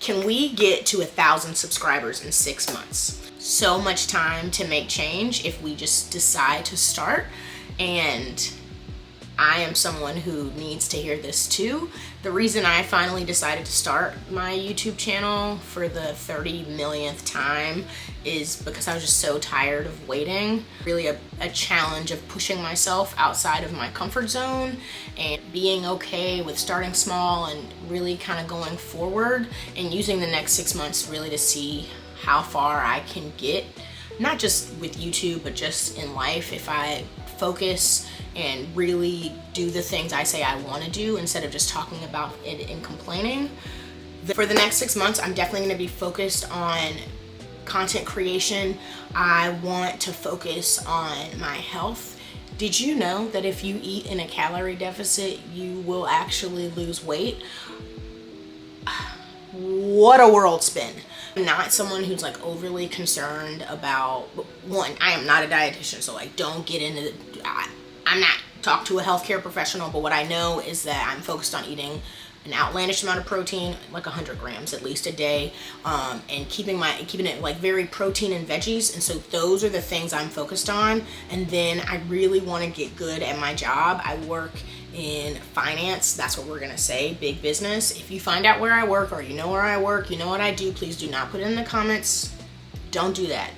Can we get to 1,000 subscribers in 6 months? So much time to make change if we just decide to start. And I am someone who needs to hear this too. The reason I finally decided to start my YouTube channel for the 30 millionth time is because I was just so tired of waiting. Really a challenge of pushing myself outside of my comfort zone and being okay with starting small and really kind of going forward and using the next 6 months really to see how far I can get, not just with YouTube, but just in life if I focus and really do the things I say I want to do instead of just talking about it and complaining. For the next 6 months, I'm definitely going to be focused on content creation. I want to focus on my health. Did you know that if you eat in a calorie deficit, you will actually lose weight? What a world spin. I'm not someone who's like overly concerned about, one, I am not a dietitian, so like don't get into I'm not talk to a healthcare professional, but what I know is that I'm focused on eating an outlandish amount of protein, like 100 grams at least a day, and keeping it like very protein and veggies. And so those are the things I'm focused on. And then I really want to get good at my job. I work in finance. That's what we're gonna say, big business. If you find out where I work or you know where I work, you know what I do, please do not put it in the comments. Don't do that.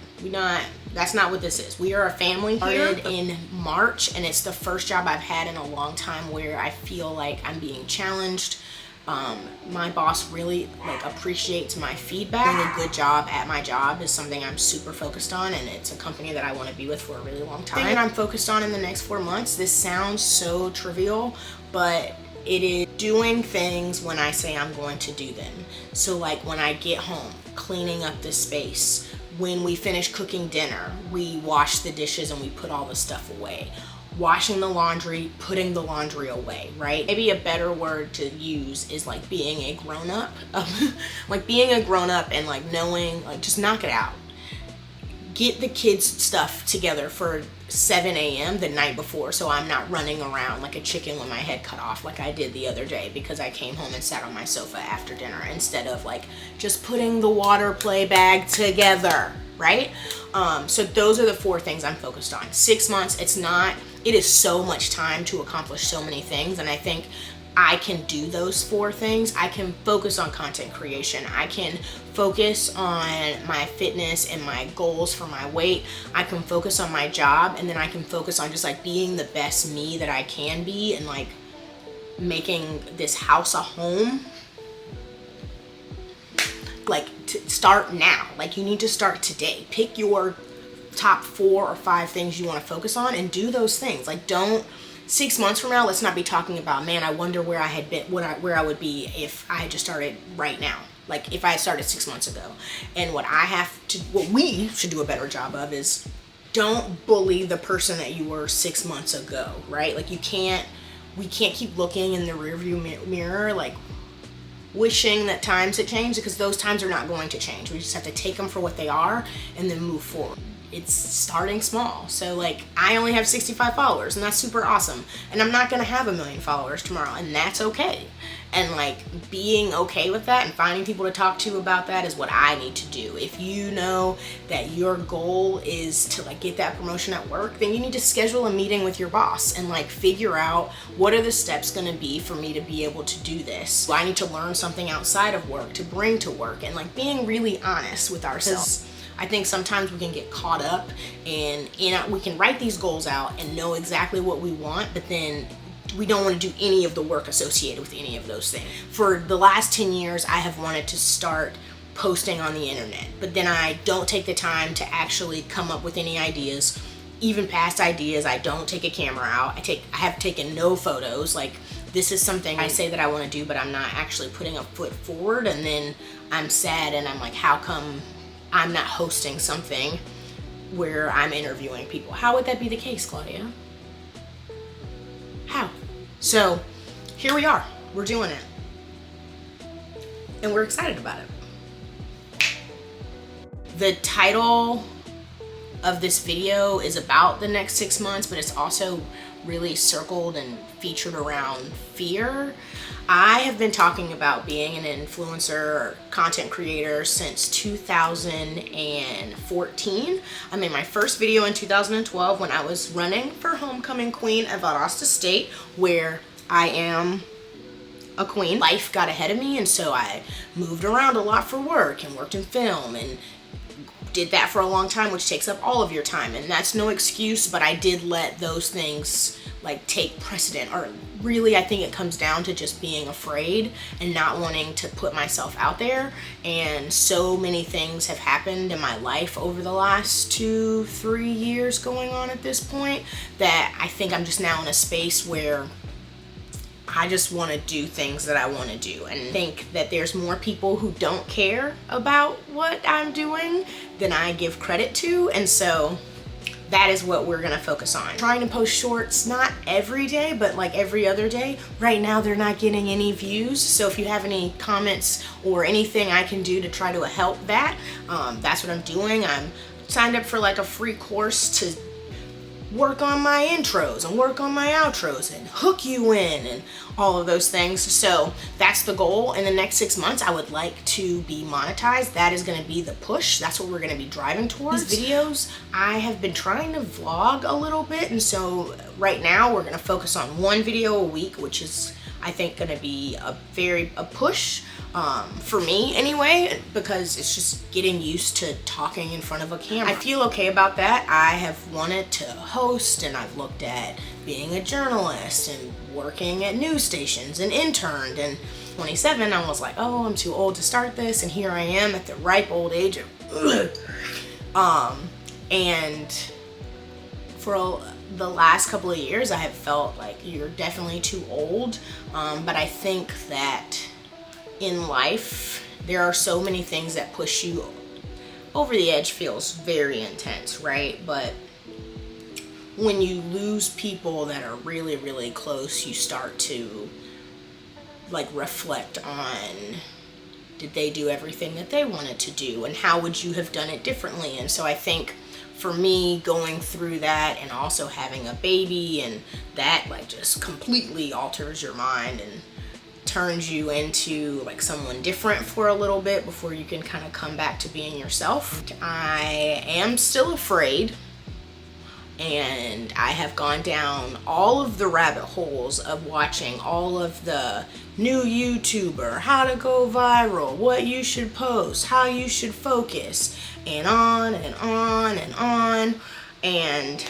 That's not what this is. We are a family here. In March, and it's the first job I've had in a long time where I feel like I'm being challenged. My boss really like appreciates my feedback. Doing a good job at my job is something I'm super focused on, and it's a company that I want to be with for a really long time. And I'm focused on in the next 4 months. This sounds so trivial, but it is doing things when I say I'm going to do them. So like when I get home, cleaning up the space. When we finish cooking dinner, we wash the dishes and we put all the stuff away. Washing the laundry, putting the laundry away, right? Maybe a better word to use is like being a grown-up. Like being a grown-up and like knowing, like just knock it out. Get the kids' stuff together for 7 a.m. the night before so I'm not running around like a chicken with my head cut off like I did the other day because I came home and sat on my sofa after dinner instead of like just putting the water play bag together, right? So those are the 4 things I'm focused on. 6 months, it is so much time to accomplish so many things, and I think I can do those 4 things. I can focus on content creation. I can focus on my fitness and my goals for my weight. I can focus on my job, and then I can focus on just like being the best me that I can be and like making this house a home. Like start now. Like you need to start today. Pick your top 4 or 5 things you want to focus on and do those things. Like don't 6 months from now, let's not be talking about, man, I wonder where I had been, where I would be if I had just started right now. Like if I had started 6 months ago. And what we should do a better job of is don't bully the person that you were 6 months ago, right? Like we can't keep looking in the rearview mirror, like wishing that times had changed, because those times are not going to change. We just have to take them for what they are and then move forward. It's starting small. So like I only have 65 followers and that's super awesome. And I'm not gonna have 1 million followers tomorrow, and that's okay. And like being okay with that and finding people to talk to about that is what I need to do. If you know that your goal is to like get that promotion at work, then you need to schedule a meeting with your boss and like figure out what are the steps gonna be for me to be able to do this. So I need to learn something outside of work to bring to work, and like being really honest with ourselves. I think sometimes we can get caught up and we can write these goals out and know exactly what we want, but then we don't want to do any of the work associated with any of those things. For the last 10 years, I have wanted to start posting on the internet, but then I don't take the time to actually come up with any ideas. Even past ideas, I don't take a camera out. I have taken no photos. Like this is something I say that I want to do, but I'm not actually putting a foot forward, and then I'm sad and I'm like, how come I'm not hosting something where I'm interviewing people? How would that be the case, Claudia? How? So here we are, we're doing it. And we're excited about it. The title of this video is about the next 6 months, but it's also really circled and featured around fear. I have been talking about being an influencer or content creator since 2014. I made my first video in 2012 when I was running for homecoming queen at Valdosta State, where I am a queen. Life got ahead of me, and so I moved around a lot for work and worked in film and did that for a long time, which takes up all of your time, and that's no excuse, but I did let those things like take precedent. Or really, I think it comes down to just being afraid and not wanting to put myself out there. And so many things have happened in my life over the last 2-3 years going on at this point that I think I'm just now in a space where I just want to do things that I want to do, and think that there's more people who don't care about what I'm doing than I give credit to. And so that is what we're gonna focus on. Trying to post shorts, not every day, but like every other day. Right now they're not getting any views, so if you have any comments or anything I can do to try to help that, that's what I'm doing. I'm signed up for like a free course to work on my intros and work on my outros and hook you in and all of those things. So that's the goal. In the next 6 months, I would like to be monetized. That is going to be the push. That's what we're going to be driving towards. These videos, I have been trying to vlog a little bit, and so right now we're going to focus on one video a week, which is, I think, going to be a push for me anyway, because it's just getting used to talking in front of a camera. I feel okay about that. I have wanted to host, and I've looked at being a journalist and working at news stations and interned. And 27, I was like, oh, I'm too old to start this, and here I am at the ripe old age of and for the last couple of years I have felt like you're definitely too old, but I think that in life there are so many things that push you over the edge. Feels very intense, right? But when you lose people that are really, really close, you start to like reflect on, did they do everything that they wanted to do, and how would you have done it differently? And so I think for me, going through that and also having a baby, and that like just completely alters your mind and turns you into like someone different for a little bit before you can kind of come back to being yourself. I am still afraid, and I have gone down all of the rabbit holes of watching all of the new YouTuber, how to go viral, what you should post, how you should focus, and on and on and on. And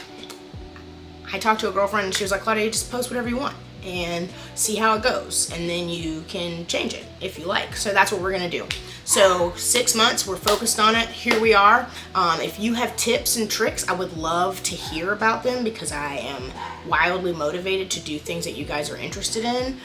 I talked to a girlfriend and she was like, Claudia, just post whatever you want and see how it goes, and then you can change it if you like. So that's what we're gonna do. So 6 months, we're focused on it. Here we are. If you have tips and tricks, I would love to hear about them, because I am wildly motivated to do things that you guys are interested in.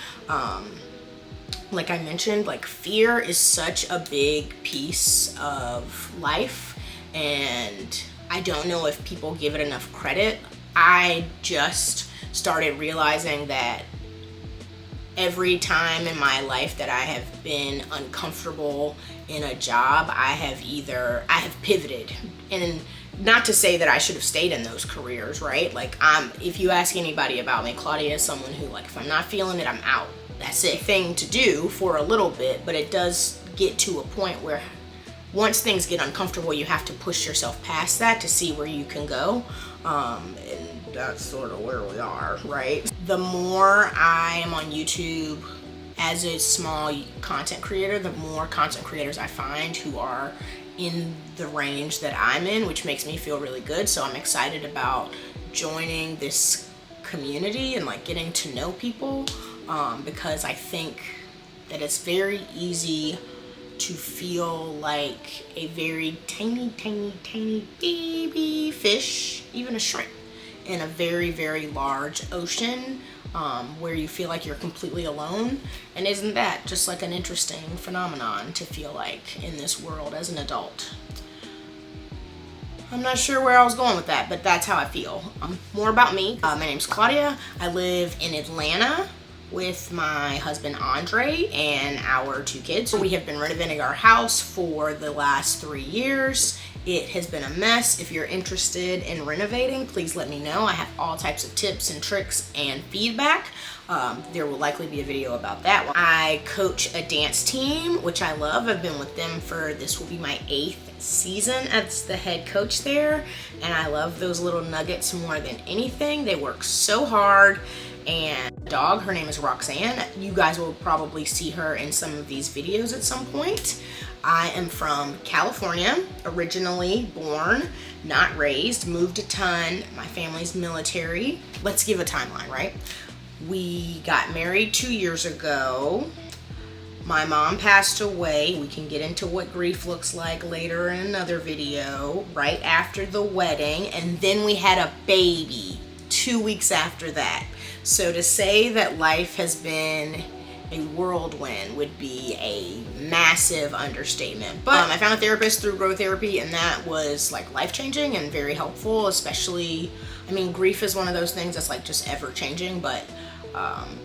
Like I mentioned, like fear is such a big piece of life, and I don't know if people give it enough credit. I just started realizing that every time in my life that I have been uncomfortable in a job, I have pivoted. And not to say that I should have stayed in those careers, right? Like, if you ask anybody about me, Claudia is someone who, like, if I'm not feeling it, I'm out. That's a thing to do for a little bit, but it does get to a point where once things get uncomfortable, you have to push yourself past that to see where you can go. And that's sort of where we are, right? The more I am on YouTube as a small content creator, the more content creators I find who are in the range that I'm in, which makes me feel really good. So I'm excited about joining this community and like getting to know people, because I think that it's very easy to feel like a very tiny baby fish, even a shrimp, in a very, very large ocean, where you feel like you're completely alone. And isn't that just like an interesting phenomenon to feel like in this world as an adult? I'm not sure where I was going with that, but that's how I feel. More about me. My name's Claudia. I live in Atlanta, with my husband Andre and our 2 kids. We have been renovating our house for the last 3 years. It has been a mess. If you're interested in renovating, please let me know. I have all types of tips and tricks and feedback. There will likely be a video about that. I coach a dance team, which I love. I've been with them for, this will be my 8th season as the head coach there, and I love those little nuggets more than anything. They work so hard. And dog, her name is Roxanne. You guys will probably see her in some of these videos at some point. I am from California, originally born, not raised, moved a ton. My family's military. Let's give a timeline, right? We got married 2 years ago. My mom passed away. We can get into what grief looks like later in another video, right after the wedding. And then we had a baby 2 weeks after that. So to say that life has been a whirlwind would be a massive understatement. But I found a therapist through growth therapy, and that was like life-changing and very helpful, especially, I mean, grief is one of those things that's like just ever-changing, but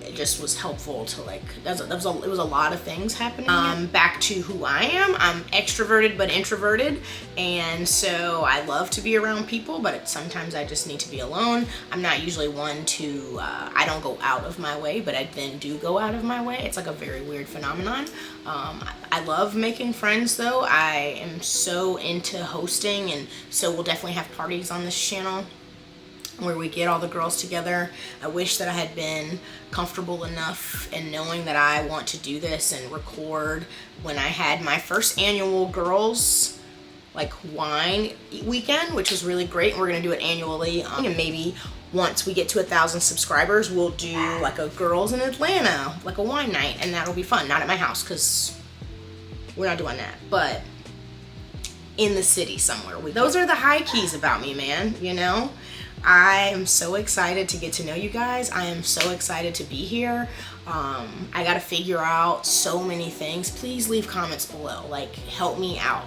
it just was helpful to like, it was a lot of things happening. Back to who I am. I'm extroverted but introverted, and so I love to be around people, but sometimes I just need to be alone. I'm not usually one to, I don't go out of my way, but I then do go out of my way. It's like a very weird phenomenon. I love making friends though. I am so into hosting, and so we'll definitely have parties on this channel where we get all the girls together. I wish that I had been comfortable enough in knowing that I want to do this and record when I had my first annual girls like wine weekend, which was really great. We're gonna do it annually, and maybe once we get to 1,000 subscribers, we'll do like a girls in Atlanta, like a wine night, and that'll be fun. Not at my house, because we're not doing that, but in the city somewhere. Those are the high keys about me, man, you know? I am so excited to get to know you guys. I am so excited to be here. I gotta figure out so many things. Please leave comments below. Like, help me out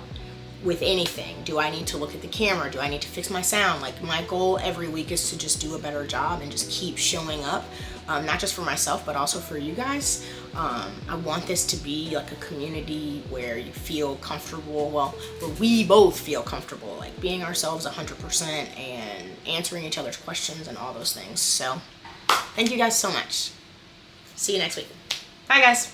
with anything. Do I need to look at the camera? Do I need to fix my sound? Like, my goal every week is to just do a better job and just keep showing up. Not just for myself, but also for you guys. I want this to be like a community where you feel comfortable, well, where we both feel comfortable, like being ourselves 100% and answering each other's questions and all those things. So thank you guys so much. See you next week. Bye guys.